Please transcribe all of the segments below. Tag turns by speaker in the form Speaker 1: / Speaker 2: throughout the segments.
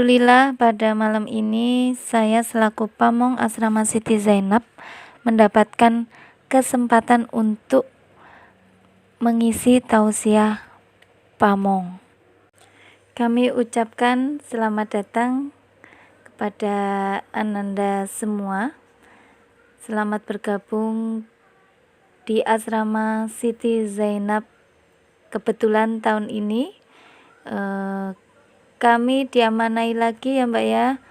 Speaker 1: Alhamdulillah pada malam ini saya selaku pamong Asrama Siti Zainab mendapatkan kesempatan untuk mengisi tausiah pamong. Kami ucapkan selamat datang kepada Ananda semua. Selamat bergabung di Asrama Siti Zainab. Kebetulan tahun ini kami diamanai lagi ya Mbak ya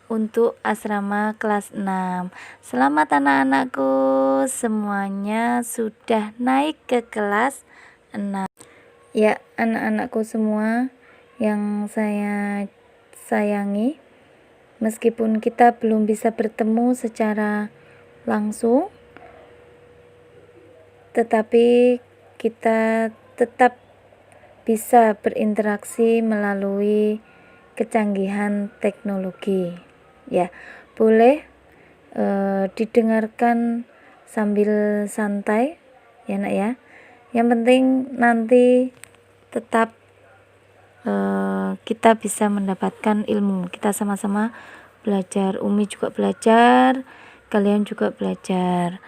Speaker 1: untuk asrama kelas 6. Selamat anak-anakku, semuanya sudah naik ke kelas 6. Ya, anak-anakku semua yang saya sayangi, meskipun kita belum bisa bertemu secara langsung, tetapi kita tetap bisa berinteraksi melalui kecanggihan teknologi. Ya, boleh didengarkan sambil santai ya Nak ya. Yang penting nanti tetap kita bisa mendapatkan ilmu. Kita sama-sama belajar. Umi juga belajar, kalian juga belajar.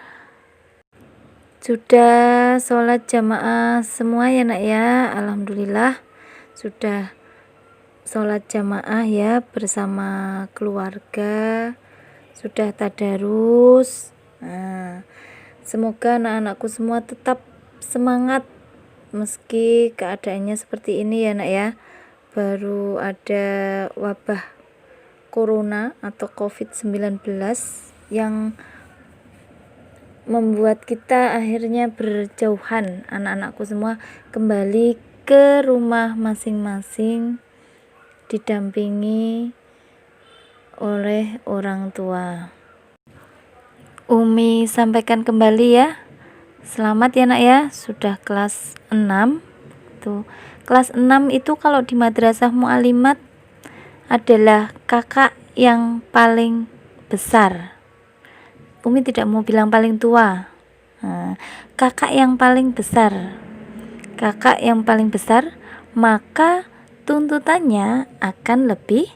Speaker 1: Sudah sholat jamaah semua ya Nak ya. Alhamdulillah sudah sholat jamaah ya bersama keluarga. Sudah tadarus. Nah, semoga anak-anakku semua tetap semangat meski keadaannya seperti ini ya Nak ya. Baru ada wabah corona atau COVID-19 yang membuat kita akhirnya berjauhan. Anak-anakku semua kembali ke rumah masing-masing didampingi oleh orang tua. Umi sampaikan kembali ya. Selamat ya Nak ya, sudah kelas 6. Tuh, kelas 6 itu kalau di madrasah mu'alimat adalah kakak yang paling besar. Umi tidak mau bilang paling tua. Kakak yang paling besar. Kakak yang paling besar, maka tuntutannya akan lebih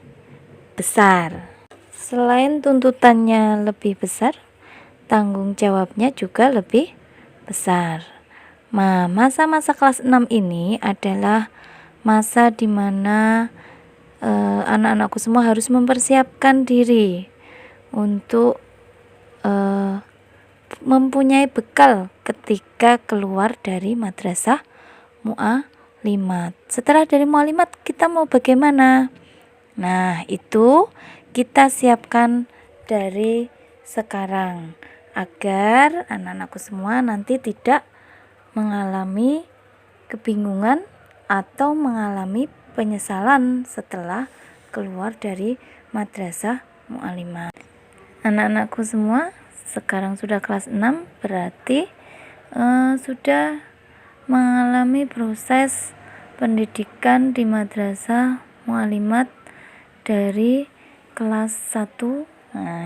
Speaker 1: besar. Selain tuntutannya lebih besar, tanggung jawabnya juga lebih besar. Masa-masa kelas 6 ini adalah masa dimana anak-anakku semua harus mempersiapkan diri untuk mempunyai bekal ketika keluar dari madrasah mu'alimat. Setelah dari mu'alimat kita mau bagaimana? Nah, itu kita siapkan dari sekarang agar anak-anakku semua nanti tidak mengalami kebingungan atau mengalami penyesalan setelah keluar dari madrasah mu'alimat. Anak-anakku semua sekarang sudah kelas 6, berarti sudah mengalami proses pendidikan di madrasah mu'alimat dari kelas 1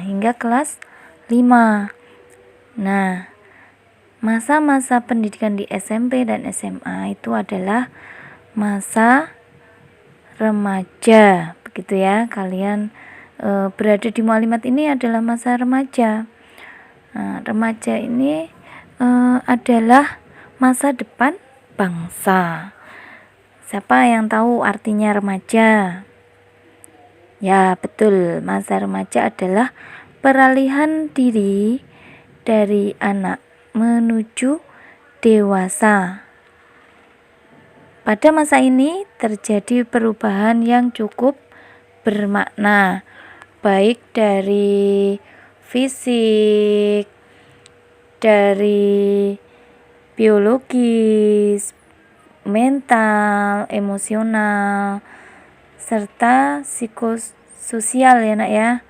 Speaker 1: hingga kelas 5. Nah, masa-masa pendidikan di SMP dan SMA itu adalah masa remaja, begitu ya. Kalian berada di mu'alimat ini adalah masa remaja. Remaja ini adalah masa depan bangsa. Siapa yang tahu artinya remaja? Ya, betul. Masa remaja adalah peralihan diri dari anak menuju dewasa. Pada masa ini terjadi perubahan yang cukup bermakna, baik dari fisik, dari biologis, mental, emosional, serta psikososial ya Nak ya.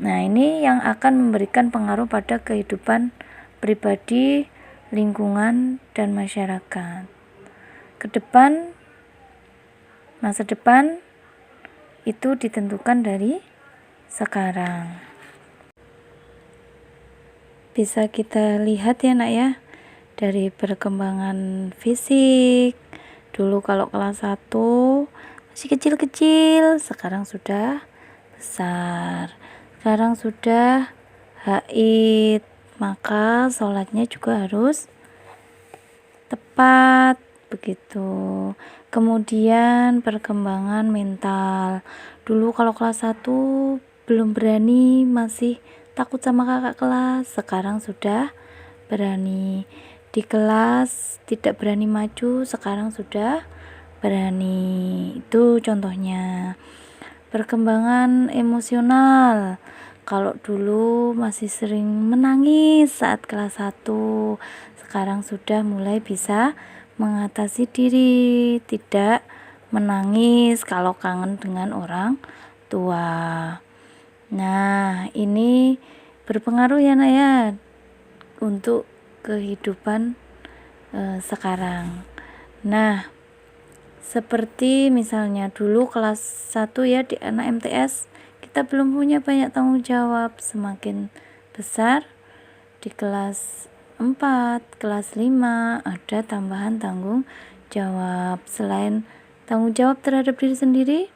Speaker 1: Nah, ini yang akan memberikan pengaruh pada kehidupan pribadi, lingkungan, dan masyarakat. Ke depan, masa depan itu ditentukan dari sekarang. Bisa kita lihat ya Nak ya, dari perkembangan fisik. Dulu kalau kelas 1 masih kecil-kecil, sekarang sudah besar, sekarang sudah haid, maka sholatnya juga harus tepat begitu. Kemudian perkembangan mental, dulu kalau kelas 1 belum berani, masih takut sama kakak kelas, sekarang sudah berani. Di kelas tidak berani maju, sekarang sudah berani. Itu contohnya. Perkembangan emosional, kalau dulu masih sering menangis saat kelas 1, sekarang sudah mulai bisa mengatasi diri, tidak menangis kalau kangen dengan orang tua. Nah, ini berpengaruh ya nak ya untuk kehidupan sekarang. Nah, seperti misalnya dulu kelas 1 ya, di anak MTS kita belum punya banyak tanggung jawab. Semakin besar di kelas 4, kelas 5 ada tambahan tanggung jawab. Selain tanggung jawab terhadap diri sendiri,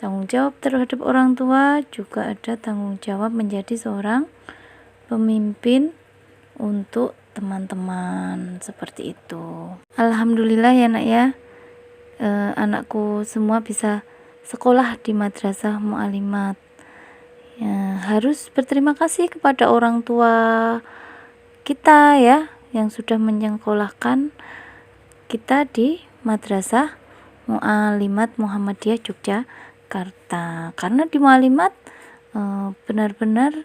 Speaker 1: tanggung jawab terhadap orang tua, juga ada tanggung jawab menjadi seorang pemimpin untuk teman-teman, seperti itu. Alhamdulillah ya nak ya, anakku semua bisa sekolah di Madrasah Mu'alimat. Ya, harus berterima kasih kepada orang tua kita ya, yang sudah menyekolahkan kita di Madrasah Mu'alimat Muhammadiyah Yogyakarta. Karena di Mu'alimat benar-benar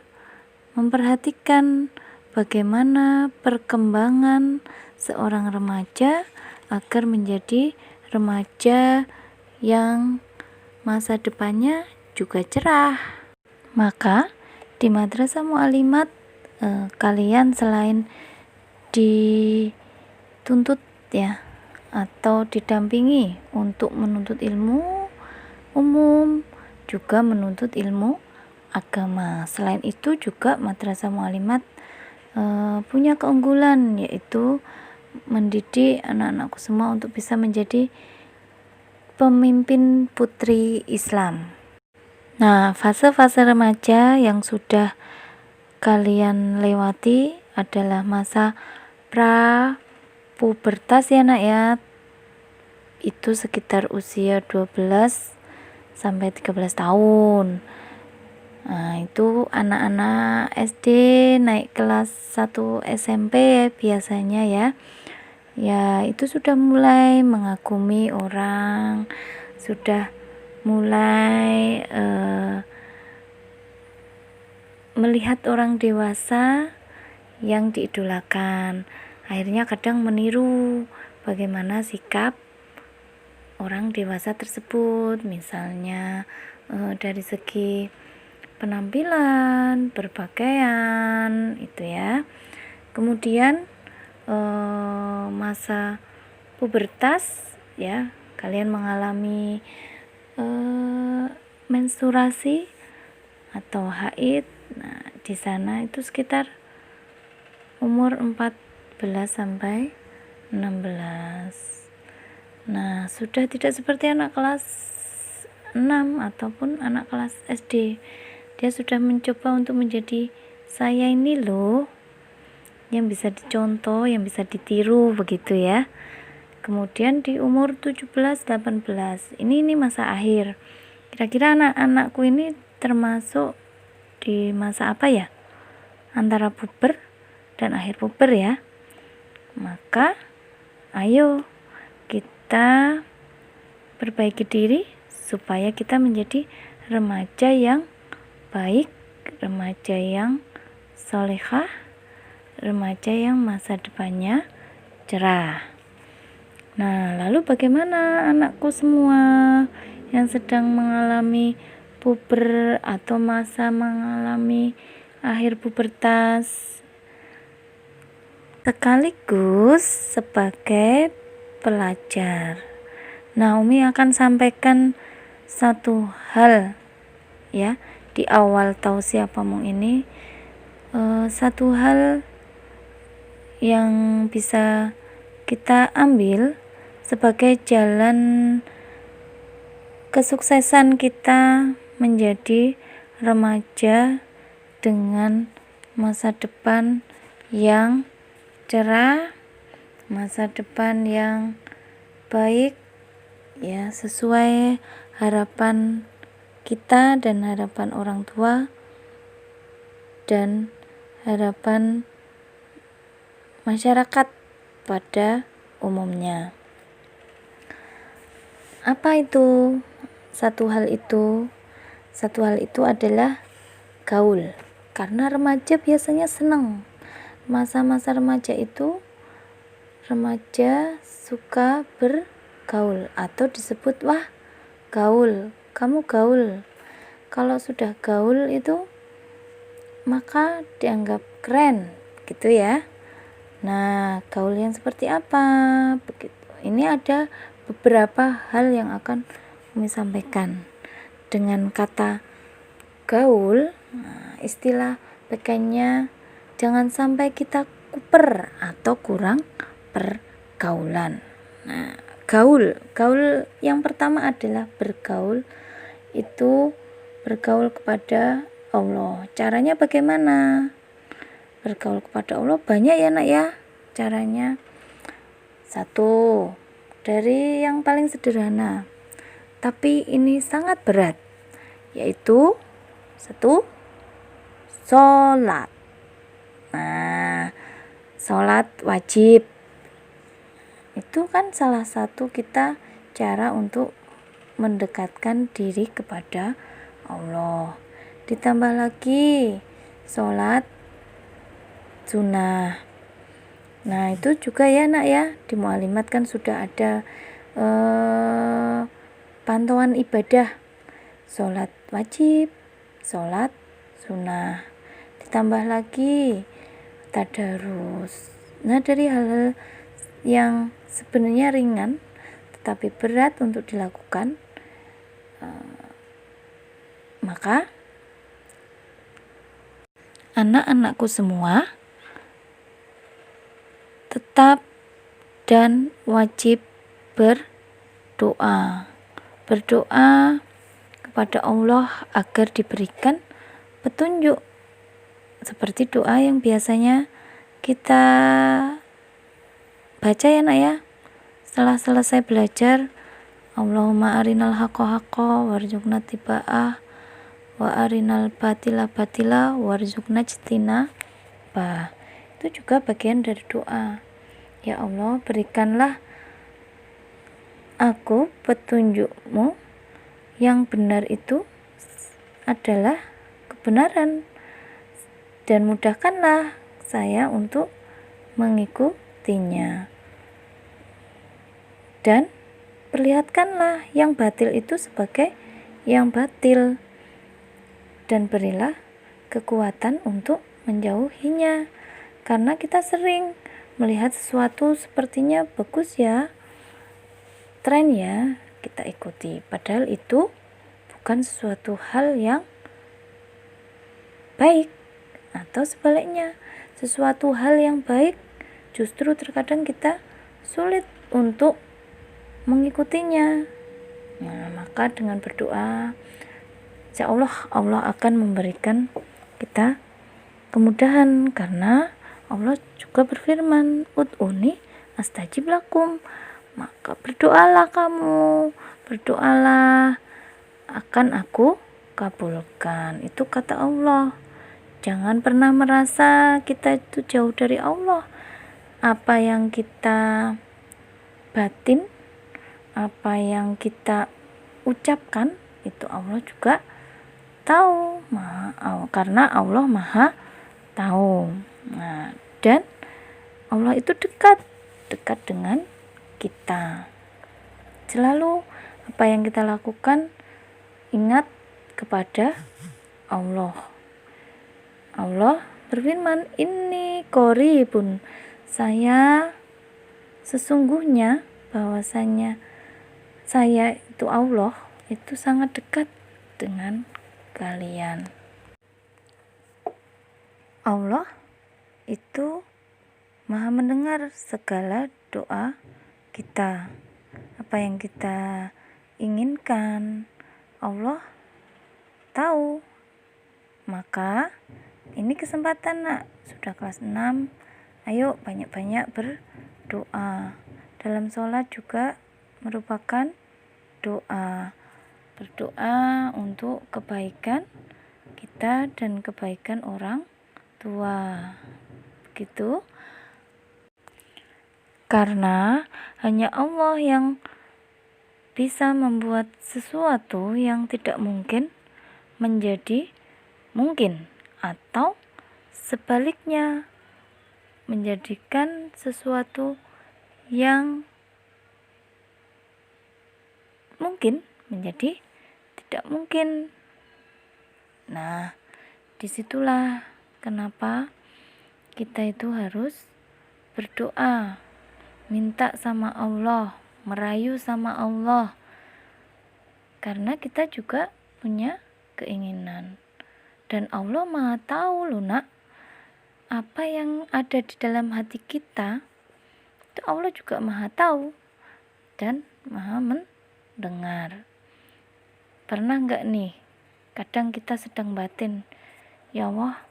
Speaker 1: memperhatikan bagaimana perkembangan seorang remaja agar menjadi remaja yang masa depannya juga cerah. Maka di Madrasah Mu'alimat kalian selain dituntut ya atau didampingi untuk menuntut ilmu umum, juga menuntut ilmu agama. Selain itu juga Madrasah Mu'alimat punya keunggulan, yaitu mendidik anak-anakku semua untuk bisa menjadi pemimpin putri Islam. Nah, fase-fase remaja yang sudah kalian lewati adalah masa pra pubertas ya nak ya, itu sekitar usia 12 sampai 13 tahun. Nah, itu anak-anak SD naik kelas 1 SMP biasanya ya. Ya, itu sudah mulai mengagumi orang, sudah mulai melihat orang dewasa yang diidolakan. Akhirnya kadang meniru bagaimana sikap orang dewasa tersebut, misalnya dari segi penampilan, berpakaian, itu ya. Kemudian masa pubertas ya, kalian mengalami menstruasi atau haid. Nah, di sana itu sekitar umur 14 sampai 16. Nah, sudah tidak seperti anak kelas 6 ataupun anak kelas SD. Dia sudah mencoba untuk menjadi saya ini loh, yang bisa dicontoh, yang bisa ditiru begitu ya. Kemudian di umur 17-18, ini masa akhir. Kira-kira anak-anakku ini termasuk di masa apa ya? Antara puber dan akhir puber ya. Maka ayo kita perbaiki diri supaya kita menjadi remaja yang baik, remaja yang solehah, remaja yang masa depannya cerah. Nah, lalu bagaimana anakku semua yang sedang mengalami puber atau masa mengalami akhir pubertas, sekaligus sebagai pelajar. Nah, Umi akan sampaikan satu hal ya di awal tausiah pamong ini, satu hal yang bisa kita ambil sebagai jalan kesuksesan kita menjadi remaja dengan masa depan yang cerah, masa depan yang baik, ya, sesuai harapan kita dan harapan orang tua dan harapan masyarakat pada umumnya. Apa itu satu hal itu? Satu hal itu adalah gaul. Karena remaja biasanya senang. Masa-masa remaja itu remaja suka bergaul atau disebut wah gaul, kamu gaul. Kalau sudah gaul itu maka dianggap keren, gitu ya. Nah, gaul yang seperti apa? Begitu. Ini ada beberapa hal yang akan kami sampaikan. Dengan kata gaul, istilah pakainya jangan sampai kita kuper atau kurang pergaulan. Nah, gaul yang pertama adalah bergaul, itu bergaul kepada Allah. Caranya bagaimana? Bergaul kepada Allah banyak ya nak ya caranya. Satu, dari yang paling sederhana tapi ini sangat berat, yaitu satu, sholat. Nah, sholat wajib itu kan salah satu kita cara untuk mendekatkan diri kepada Allah. Ditambah lagi sholat sunnah. Nah, itu juga ya nak ya, di Mu'alimat kan sudah ada pantauan ibadah sholat wajib, sholat sunnah, ditambah lagi tadarus. Nah, dari hal-hal yang sebenarnya ringan tetapi berat untuk dilakukan, maka anak-anakku semua tetap dan wajib berdoa kepada Allah agar diberikan petunjuk, seperti doa yang biasanya kita baca ya nak ya setelah selesai belajar. Allahumma arinal haqqa haqqa warzuqna tiba'ah wa arinal batila batila warzuqna ijtinabah. Itu juga bagian dari doa. Ya Allah, berikanlah aku petunjukmu, yang benar itu adalah kebenaran, dan mudahkanlah saya untuk mengikutinya, dan perlihatkanlah yang batil itu sebagai yang batil, dan berilah kekuatan untuk menjauhinya. Karena kita sering melihat sesuatu sepertinya bagus ya, tren ya, kita ikuti, padahal itu bukan sesuatu hal yang baik. Atau sebaliknya, sesuatu hal yang baik justru terkadang kita sulit untuk mengikutinya. Nah, maka dengan berdoa, insya Allah akan memberikan kita kemudahan, karena Allah juga berfirman, ud'uni astajib lakum. Maka berdoalah kamu, berdoalah akan aku kabulkan. Itu kata Allah. Jangan pernah merasa kita itu jauh dari Allah. Apa yang kita batin, apa yang kita ucapkan, itu Allah juga tahu, karena Allah Maha tahu. Nah, dan Allah itu dekat dengan kita. Selalu apa yang kita lakukan, ingat kepada Allah. Allah berfirman, inni qoribun, saya sesungguhnya, bahwasanya saya itu Allah itu sangat dekat dengan kalian. Allah itu Maha mendengar segala doa kita. Apa yang kita inginkan. Allah tahu. Maka ini kesempatan nak, sudah kelas 6, ayo banyak-banyak berdoa. Dalam sholat juga merupakan doa. Berdoa untuk kebaikan kita dan kebaikan orang tua. Begitu. Karena hanya Allah yang bisa membuat sesuatu yang tidak mungkin menjadi mungkin, atau sebaliknya menjadikan sesuatu yang mungkin menjadi tidak mungkin. Nah, disitulah kenapa kita itu harus berdoa, minta sama Allah, merayu sama Allah, karena kita juga punya keinginan. Dan Allah Maha tahu loh nak, apa yang ada di dalam hati kita itu Allah juga Maha tahu dan Maha mendengar. Pernah nggak nih, kadang kita sedang batin, ya Allah,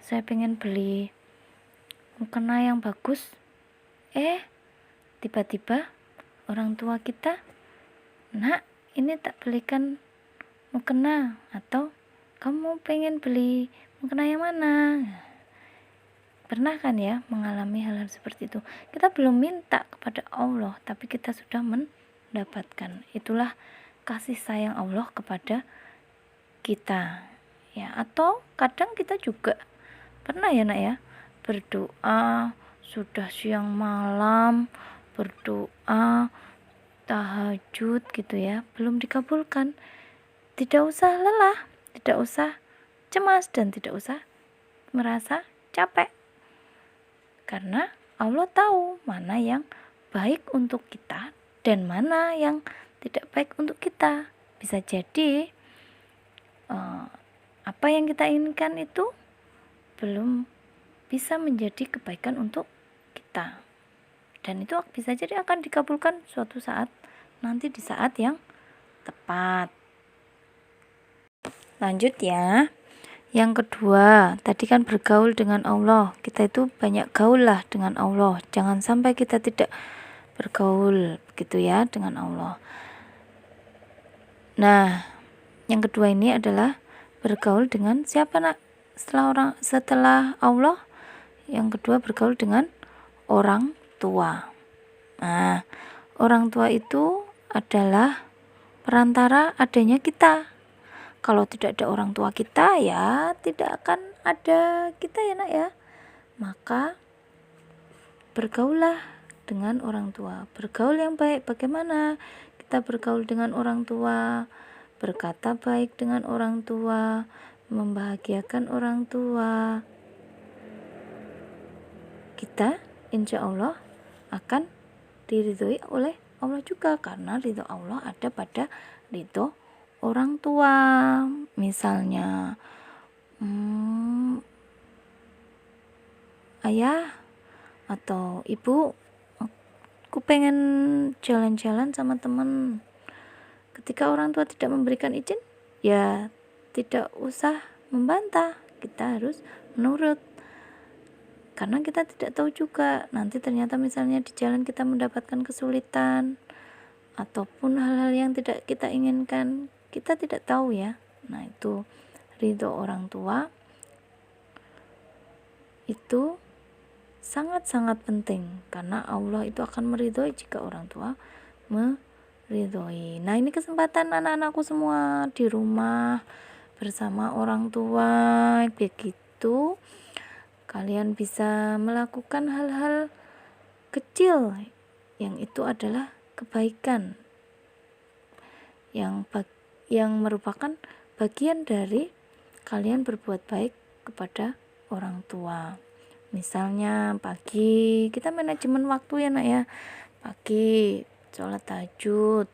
Speaker 1: saya pengen beli mukena yang bagus, tiba-tiba orang tua kita, nak, ini tak belikan mukena, atau kamu pengen beli mukena yang mana? Pernah kan ya mengalami hal-hal seperti itu? Kita belum minta kepada Allah, tapi kita sudah mendapatkan. Itulah kasih sayang Allah kepada kita. Ya, atau kadang kita juga pernah ya nak ya, berdoa sudah siang malam, berdoa tahajud gitu ya, belum dikabulkan. Tidak usah lelah, tidak usah cemas, dan tidak usah merasa capek, karena Allah tahu mana yang baik untuk kita dan mana yang tidak baik untuk kita. Bisa jadi apa yang kita inginkan itu belum bisa menjadi kebaikan untuk kita, dan itu bisa jadi akan dikabulkan suatu saat nanti, di saat yang tepat. Lanjut ya. Yang kedua, tadi kan bergaul dengan Allah. Kita itu banyak gaul lah dengan Allah. Jangan sampai kita tidak bergaul begitu ya dengan Allah. Nah, yang kedua ini adalah bergaul dengan siapa nak? Setelah Allah, yang kedua bergaul dengan orang tua. Nah, orang tua itu adalah perantara adanya kita. Kalau tidak ada orang tua kita, ya tidak akan ada kita ya nak ya. Maka bergaullah dengan orang tua. Bergaul yang baik. Bagaimana kita bergaul dengan orang tua? Berkata baik dengan orang tua, membahagiakan orang tua. Kita insya Allah akan diridhoi oleh Allah juga, karena ridho Allah ada pada ridho orang tua. Misalnya ayah atau ibu, aku pengen jalan-jalan sama teman. Ketika orang tua tidak memberikan izin, ya tidak usah membantah, kita harus menurut, karena kita tidak tahu juga nanti ternyata misalnya di jalan kita mendapatkan kesulitan ataupun hal-hal yang tidak kita inginkan, kita tidak tahu ya. Nah, itu ridho orang tua itu sangat-sangat penting, karena Allah itu akan meridhoi jika orang tua meridhoi. Nah, ini kesempatan anak-anakku semua di rumah bersama orang tua, begitu kalian bisa melakukan hal-hal kecil yang itu adalah kebaikan, yang merupakan bagian dari kalian berbuat baik kepada orang tua. Misalnya pagi kita manajemen waktu ya nak ya, pagi sholat tahajud,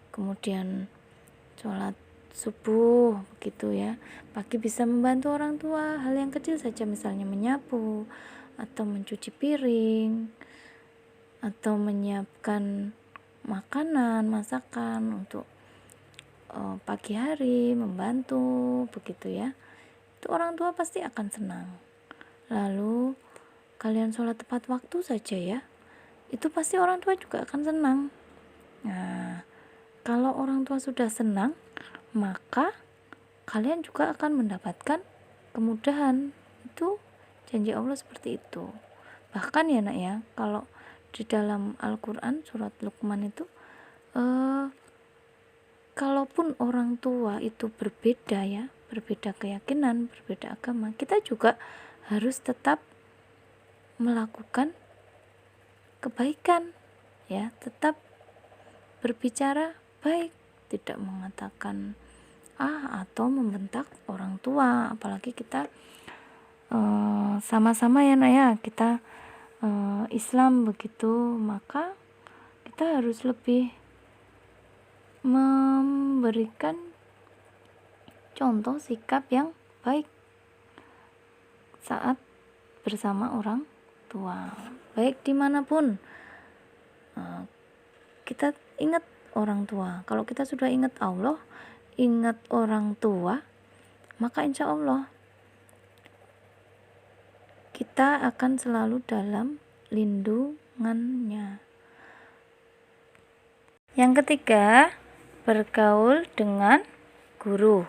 Speaker 1: kemudian sholat subuh begitu ya. Pagi bisa membantu orang tua hal yang kecil saja, misalnya menyapu atau mencuci piring atau menyiapkan makanan, masakan untuk pagi hari, membantu begitu ya, itu orang tua pasti akan senang. Lalu kalian sholat tepat waktu saja ya, itu pasti orang tua juga akan senang. Nah, kalau orang tua sudah senang, maka kalian juga akan mendapatkan kemudahan. Itu janji Allah seperti itu. Bahkan ya nak ya, kalau di dalam Al-Quran surat Luqman itu kalaupun orang tua itu berbeda ya, berbeda keyakinan, berbeda agama, kita juga harus tetap melakukan kebaikan ya, tetap berbicara baik, tidak mengatakan atau membentak orang tua. Apalagi kita sama-sama ya nak ya, kita Islam begitu, maka kita harus lebih memberikan contoh sikap yang baik saat bersama orang tua, baik dimanapun. Kita ingat orang tua. Kalau kita sudah ingat Allah, ingat orang tua, maka insya Allah kita akan selalu dalam lindungannya. Yang ketiga, bergaul dengan guru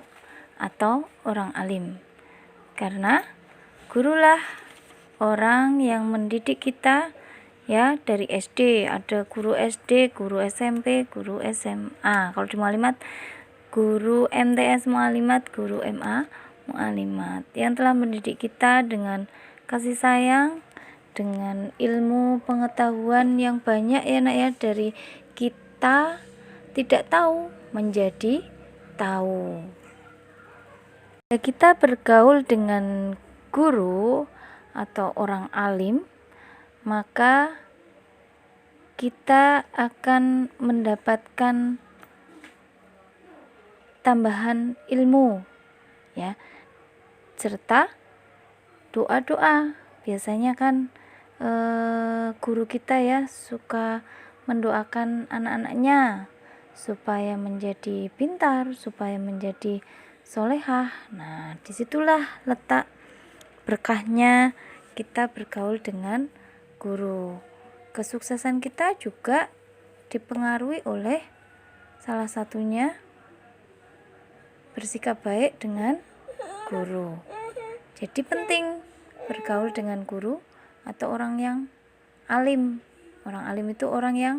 Speaker 1: atau orang alim. Karena gurulah orang yang mendidik kita ya, dari SD, ada guru SD, guru SMP, guru SMA. Kalau di Mu'alimat, guru MTS Mu'alimat, guru MA Mu'alimat, yang telah mendidik kita dengan kasih sayang, dengan ilmu pengetahuan yang banyak ya nak ya, dari kita tidak tahu menjadi tahu. Kita bergaul dengan guru atau orang alim, maka kita akan mendapatkan tambahan ilmu ya, serta doa-doa. Biasanya kan guru kita ya suka mendoakan anak-anaknya supaya menjadi pintar, supaya menjadi solehah. Nah, disitulah letak berkahnya kita bergaul dengan guru. Kesuksesan kita juga dipengaruhi oleh salah satunya bersikap baik dengan guru. Jadi penting bergaul dengan guru atau orang yang alim. Orang alim itu orang yang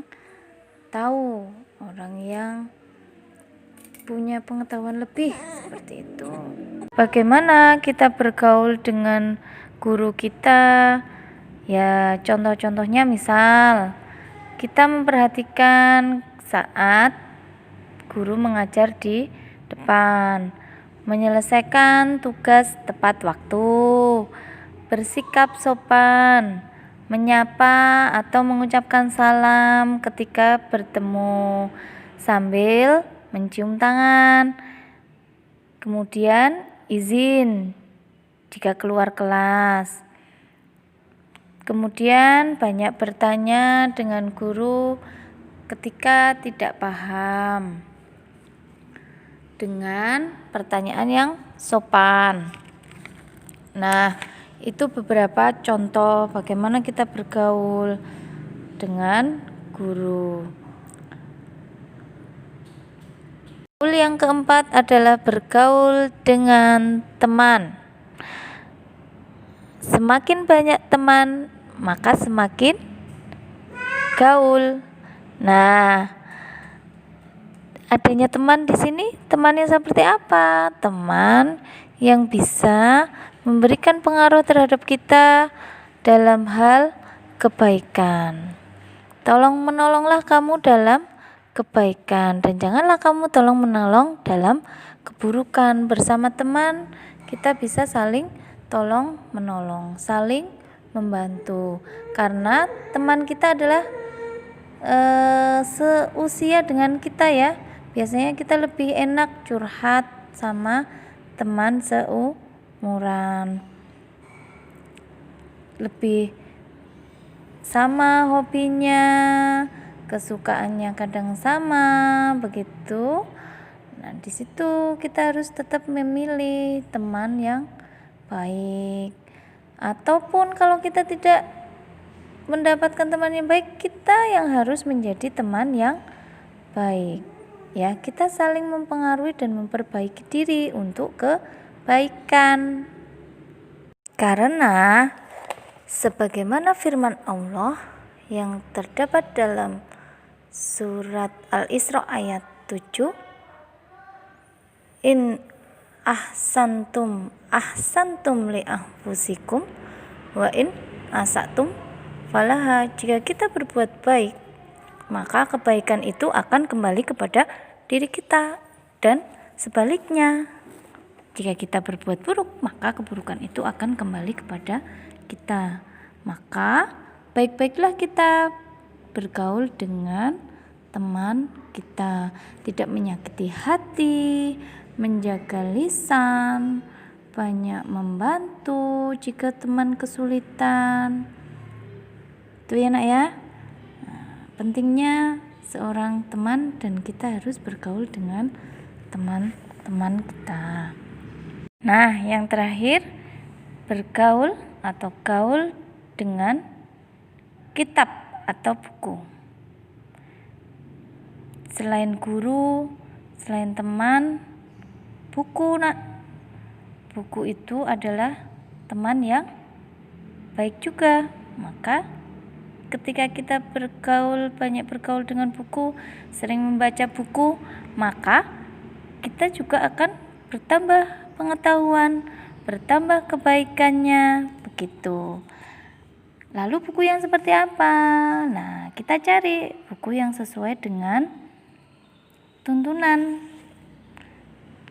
Speaker 1: tahu, orang yang punya pengetahuan lebih, seperti itu. Bagaimana kita bergaul dengan guru kita? Ya, contoh-contohnya misal kita memperhatikan saat guru mengajar di depan, menyelesaikan tugas tepat waktu, bersikap sopan, menyapa atau mengucapkan salam ketika bertemu sambil mencium tangan. Kemudian izin jika keluar kelas. Kemudian banyak bertanya dengan guru ketika tidak paham, dengan pertanyaan yang sopan. Nah, itu beberapa contoh bagaimana kita bergaul dengan guru. Yang keempat adalah bergaul dengan teman. Semakin banyak teman, maka semakin gaul. Nah, adanya teman di sini, teman yang seperti apa? Teman yang bisa memberikan pengaruh terhadap kita dalam hal kebaikan. Tolong menolonglah kamu dalam kebaikan, dan janganlah kamu tolong menolong dalam keburukan. Bersama teman kita bisa saling tolong menolong, saling membantu, karena teman kita adalah seusia dengan kita ya. Biasanya kita lebih enak curhat sama teman seumuran, lebih sama hobinya, kesukaannya kadang sama, begitu. Nah, di situ kita harus tetap memilih teman yang baik. Ataupun kalau kita tidak mendapatkan teman yang baik, kita yang harus menjadi teman yang baik. Ya, kita saling mempengaruhi dan memperbaiki diri untuk kebaikan. Karena sebagaimana firman Allah yang terdapat dalam surat Al-Isra ayat 7, in ahsantum li anfusikum wa in asatum falaha. Jika kita berbuat baik, maka kebaikan itu akan kembali kepada diri kita, dan sebaliknya jika kita berbuat buruk, maka keburukan itu akan kembali kepada kita. Maka baik-baiklah kita bergaul dengan teman kita, tidak menyakiti hati, menjaga lisan, banyak membantu jika teman kesulitan. Itu ya nak ya. Pentingnya seorang teman, dan kita harus bergaul dengan teman-teman kita. Nah, yang terakhir, bergaul atau gaul dengan kitab atau buku. Selain guru, selain teman, buku nak. Buku itu adalah teman yang baik juga. Maka ketika kita banyak bergaul dengan buku, sering membaca buku, maka kita juga akan bertambah pengetahuan, bertambah kebaikannya, begitu. Lalu buku yang seperti apa? Nah, kita cari buku yang sesuai dengan tuntunan.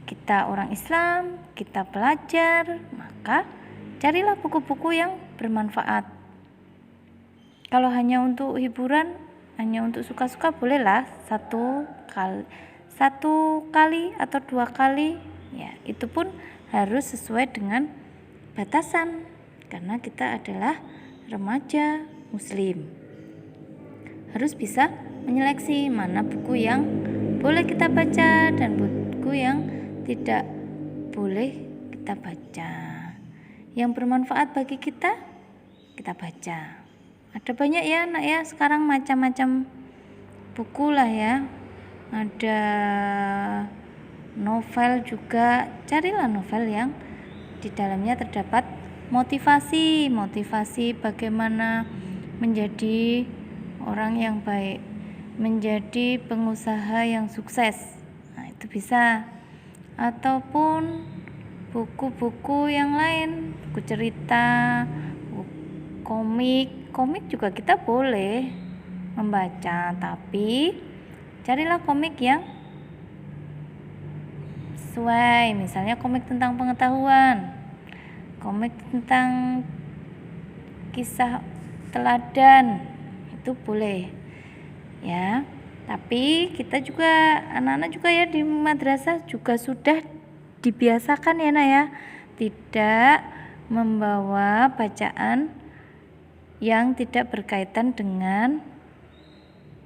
Speaker 1: Kita orang Islam, kita pelajar, maka carilah buku-buku yang bermanfaat. Kalau hanya untuk hiburan, hanya untuk suka-suka, bolehlah satu kali atau 2 kali, ya itu pun harus sesuai dengan batasan, karena kita adalah remaja muslim. Harus bisa menyeleksi mana buku yang boleh kita baca dan buku yang tidak boleh kita baca. Yang bermanfaat bagi kita baca. Ada banyak ya nak ya, sekarang macam-macam buku lah ya. Ada novel juga, carilah novel yang di dalamnya terdapat motivasi bagaimana menjadi orang yang baik, menjadi pengusaha yang sukses. Nah, itu bisa. Ataupun buku-buku yang lain, buku cerita, komik juga kita boleh membaca, tapi carilah komik yang sesuai. Misalnya komik tentang pengetahuan, komik tentang kisah teladan, itu boleh ya. Tapi kita juga, anak-anak juga ya di madrasah juga sudah dibiasakan ya nak ya, tidak membawa bacaan yang tidak berkaitan dengan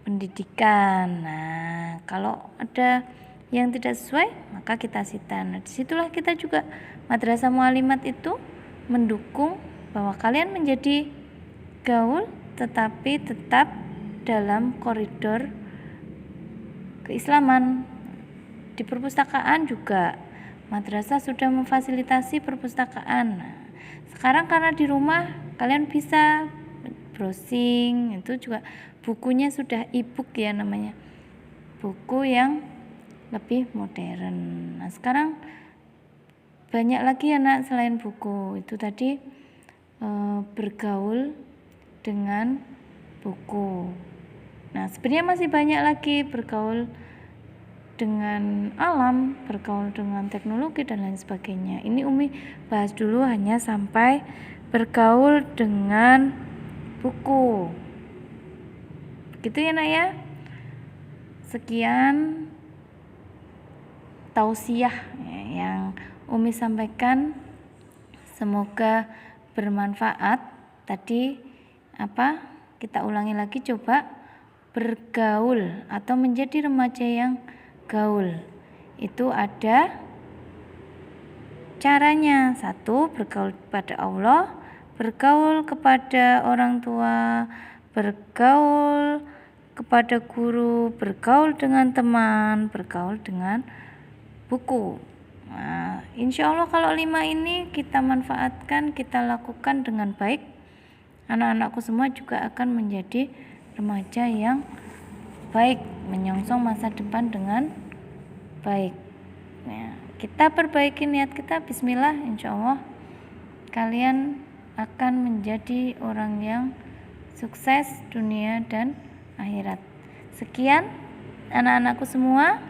Speaker 1: pendidikan. Nah, kalau ada yang tidak sesuai, maka kita sita. Nah, disitulah kita juga, Madrasah Mu'allimat itu mendukung bahwa kalian menjadi gaul, tetapi tetap dalam koridor keislaman. Di perpustakaan juga madrasah sudah memfasilitasi perpustakaan. Nah, sekarang karena di rumah kalian bisa browsing, itu juga bukunya sudah e-book ya namanya, buku yang lebih modern. Nah, sekarang banyak lagi anak selain buku itu tadi, bergaul dengan buku. Nah, sebenarnya masih banyak lagi, bergaul dengan alam, bergaul dengan teknologi dan lain sebagainya. Ini Umi bahas dulu hanya sampai bergaul dengan buku. Gitu ya nak ya. Sekian tausiah yang Umi sampaikan, semoga bermanfaat. Tadi apa? Kita ulangi lagi coba. bergaul atau menjadi remaja yang gaul. Itu ada caranya. 1, bergaul kepada Allah, bergaul kepada orang tua, bergaul kepada guru, bergaul dengan teman, bergaul dengan buku. Nah, insya Allah kalau 5 ini kita manfaatkan, kita lakukan dengan baik, anak-anakku semua juga akan menjadi remaja yang baik, menyongsong masa depan dengan baik. Nah, kita perbaiki niat kita, bismillah, insya Allah kalian akan menjadi orang yang sukses dunia dan akhirat. Sekian anak-anakku semua.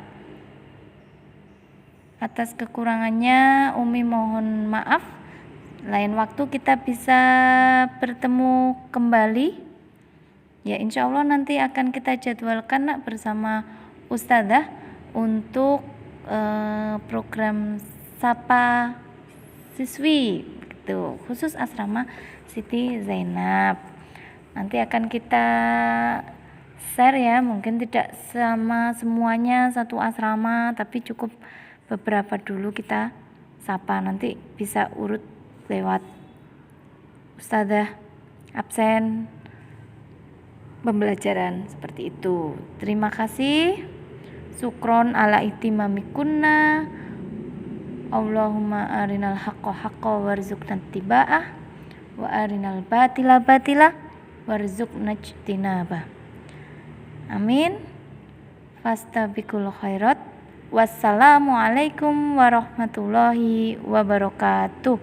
Speaker 1: Atas kekurangannya Umi mohon maaf. Lain waktu kita bisa bertemu kembali. Ya, insya Allah nanti akan kita jadwalkan nak bersama Ustadzah untuk program Sapa Siswi gitu, khusus asrama Siti Zainab. Nanti akan kita share ya, mungkin tidak sama semuanya satu asrama, tapi cukup beberapa dulu kita sapa. Nanti bisa urut lewat Ustadzah absen pembelajaran seperti itu. Terima kasih. Syukron ala ihtimamikunna. Allahumma arinal haqqa haqqa warzuqna ittiba'ah wa arinal batila batila warzuqna ijtinabah. Amin. Fastabiqul khairat. Wassalamualaikum warahmatullahi wabarakatuh.